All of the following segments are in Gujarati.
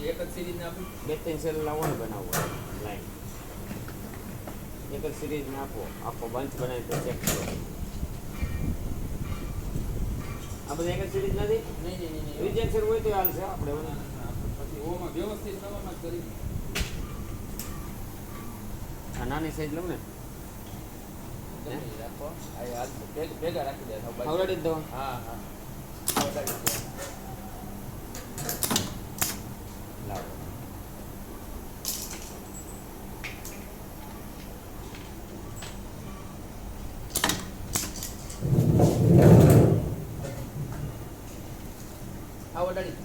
એક જ સિરીઝ આપી 2-3 સેલ લાવો ને બનાવો લાઈન એક જ સિરીઝને આપો આખો બંચ બનાવી તો ચેક કરો આ બધા એક જ સિરીઝ નથી નહીં રિજેક્શન હોય તો હાલશે આપણે પછી ઓમાં વ્યવસ્થિત નવામાં જ કરી આ નાની સાઈઝ લઉં ને રાખો આ ભેગા રાખી દે આવડી જ દો હા આવડાડી દે લાવો આવડાડી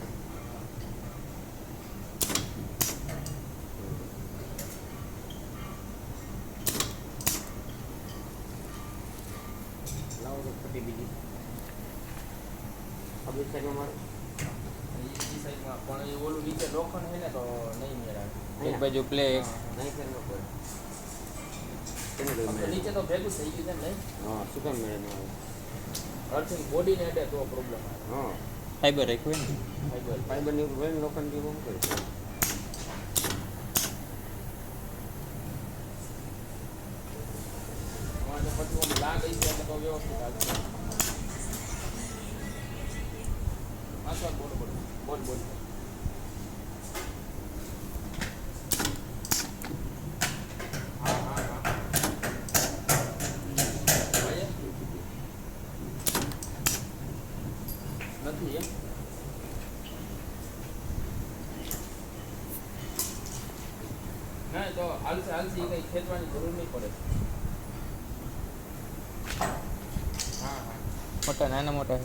લાવો તો પટ્ટી બીજી આ બે સાઈડમાં મારો બીજી સાઈડમાં પણ એ ઓલું નીચે લોખંડ છે ને તો નહીં મેળાવે એક બાજુ પ્લે નહીં ફેર ન પડે તેને કઈ તો મેળે નીચે તો ભેગું થઈ ગયું છે ને નહીં હા શું કામ મેળે ન આવે અર્થિંગ બોડીને અડે તો પ્રોબ્લેમ આવે હા ફાઈબર રાખ્યું ને ફાઈબર ફાઈબરની ઉપર હોય લોખંડ જેવું શું કરે અમારે પછી આમ લાગ આવી છે એટલે તો વ્યવસ્થિત આવશે પાછળ બોલ હા નથી એમ ના તો હાલશે એ કઈ ખેંચવાની જરૂર નહીં પડે હા મોટા નાના મોટા